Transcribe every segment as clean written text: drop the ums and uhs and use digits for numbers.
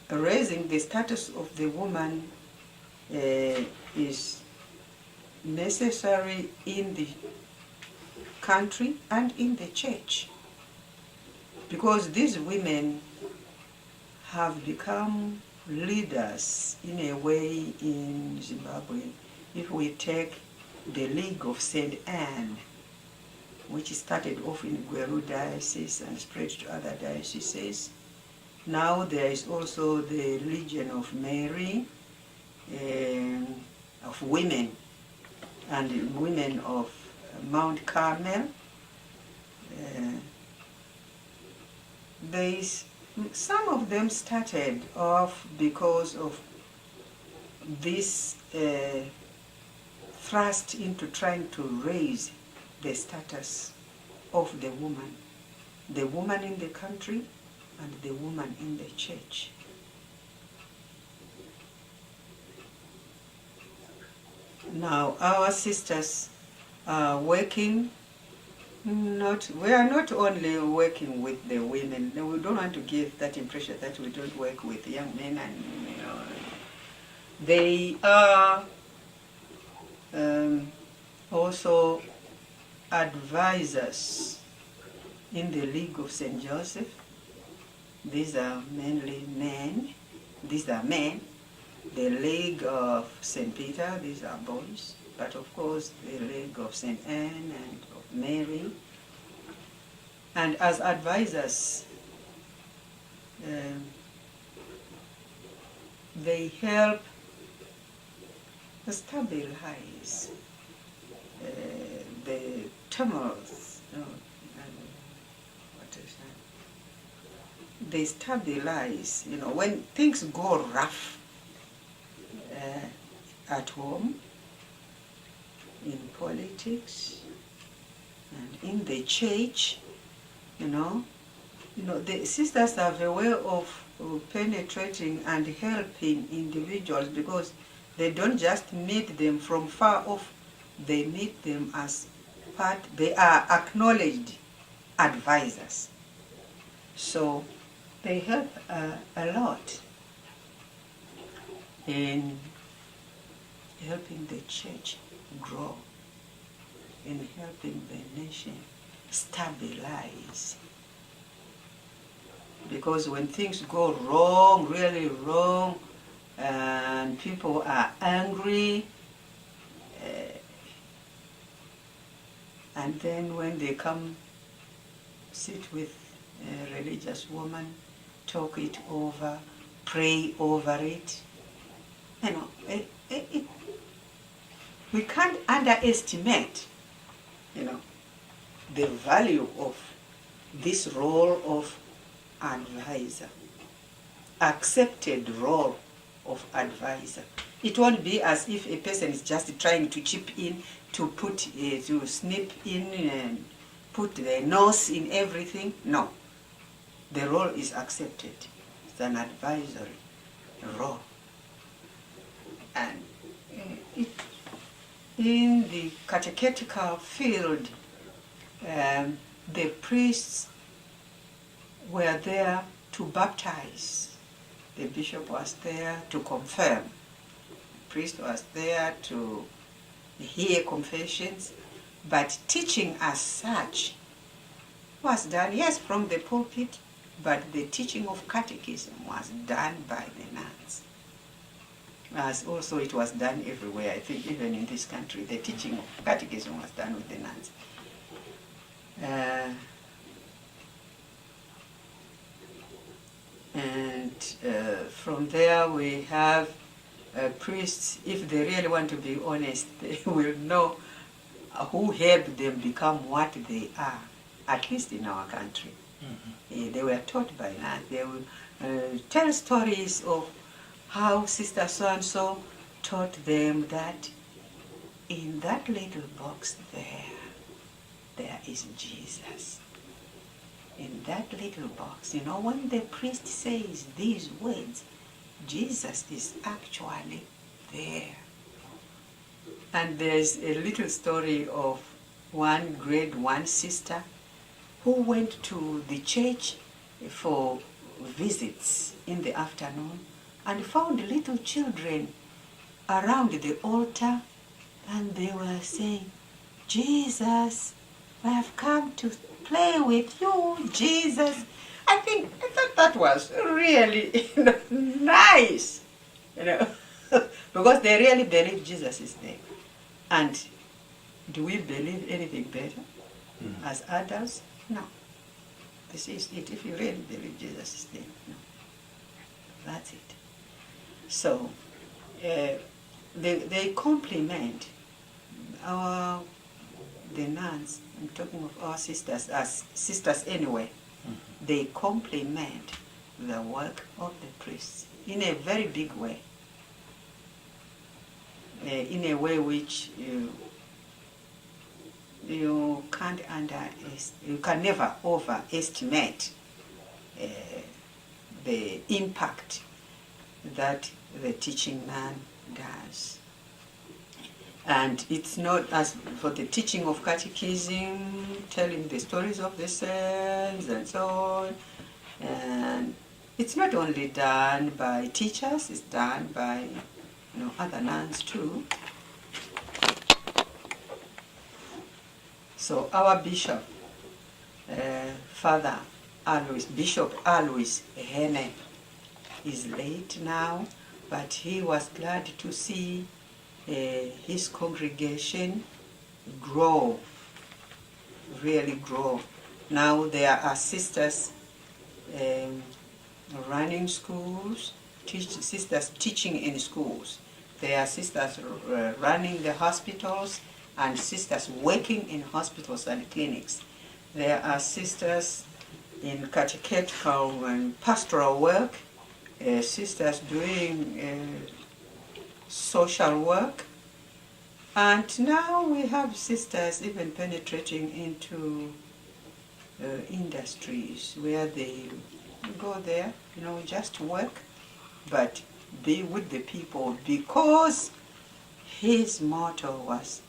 raising the status of the woman is necessary in the country and in the church, because these women have become leaders in a way in Zimbabwe. If we take the League of St. Anne, which started off in Gweru Diocese and spread to other dioceses, now there is also the Legion of Mary, of women, and women of Mount Carmel. Some of them started off because of this thrust into trying to raise the status of the woman in the country and the woman in the church. Now our sisters are working, we are not only working with the women. We don't want to give that impression that we don't work with young men, and they are also advisors in the League of St. Joseph. These are mainly men. These are men. The League of St. Peter, these are boys. But of course, the League of St. Anne and of Mary. And as advisors, they help stabilize the tumults. They stabilize, when things go rough at home, in politics, and in the church, the sisters have a way of penetrating and helping individuals, because they don't just meet them from far off, they meet them as part, they are acknowledged advisors. So they help a lot in helping the church grow, in helping the nation stabilize. Because when things go wrong, really wrong, and people are angry, and then when they come sit with a religious woman, talk it over, pray over it, we can't underestimate, the value of this role of advisor, accepted role of advisor. It won't be as if a person is just trying to chip in, to put, to snip in and put their nose in everything. No, the role is accepted. It's an advisory role. And in the catechetical field, the priests were there to baptize. The bishop was there to confirm. The priest was there to hear confessions. But teaching as such was done, yes, from the pulpit, but the teaching of catechism was done by the nuns. As also it was done everywhere. I think even in this country, the teaching of catechism was done with the nuns. From there we have priests, if they really want to be honest, they will know who helped them become what they are, at least in our country. Mm-hmm. They were taught by nuns. They will tell stories of how Sister so-and-so taught them that in that little box there is Jesus. In that little box, when the priest says these words, Jesus is actually there. And there's a little story of one grade 1 sister who went to the church for visits in the afternoon and found little children around the altar, and they were saying, Jesus, I have come to play with you, Jesus. I thought that was really nice, because they really believe Jesus is there. And do we believe anything better as adults? No. This is it. If you really believe Jesus is there, no. That's it. So they compliment the nuns. I'm talking of our sisters, as sisters anyway. They compliment the work of the priests in a very big way, in a way which you can never overestimate the impact that the teaching nun does. And it's not as for the teaching of catechism, telling the stories of the saints and so on. And it's not only done by teachers, it's done by other nuns too. So our bishop, Bishop Alois Hene, is late now, but he was glad to see his congregation grow, really grow. Now there are sisters running schools, sisters teaching in schools. There are sisters running the hospitals and sisters working in hospitals and clinics. There are sisters in catechetical and pastoral work, sisters doing social work, and now we have sisters even penetrating into industries where they go there, just work, but be with the people, because his motto was,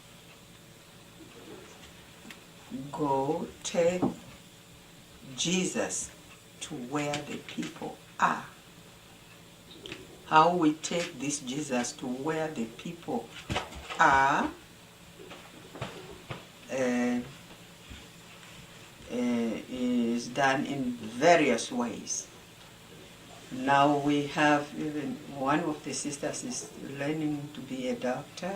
go take Jesus to where the people are. How we take this Jesus to where the people are is done in various ways. Now we have even one of the sisters is learning to be a doctor,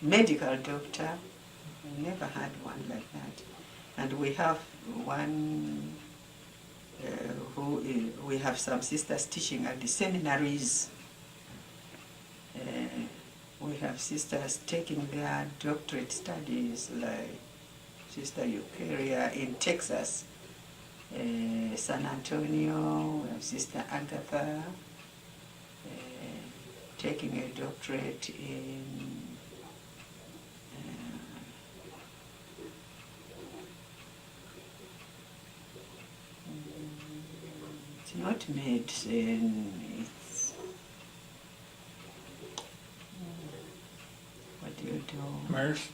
medical doctor. I never had one like that. And we have one we have some sisters teaching at the seminaries. We have sisters taking their doctorate studies, like Sister Eucharia in Texas, San Antonio. We have Sister Agatha taking a doctorate in it's not medicine, it's what do you do?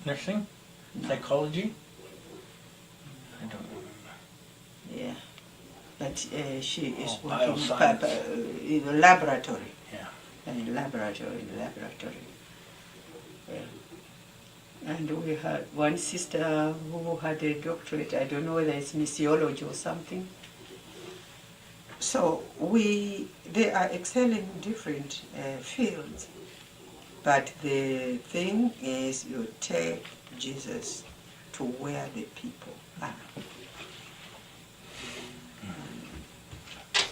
Nursing? No. Psychology? I don't remember. Yeah, but she is bioscience. In a laboratory. Yeah. In laboratory. And we had one sister who had a doctorate, I don't know whether it's missiology or something. So they are excelling in different fields. But the thing is, you take Jesus to where the people are.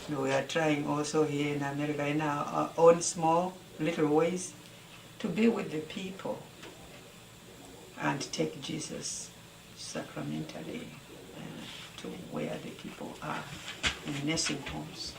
So we are trying also here in America, in our own small little ways, to be with the people and take Jesus sacramentally to where the people are, in nursing homes.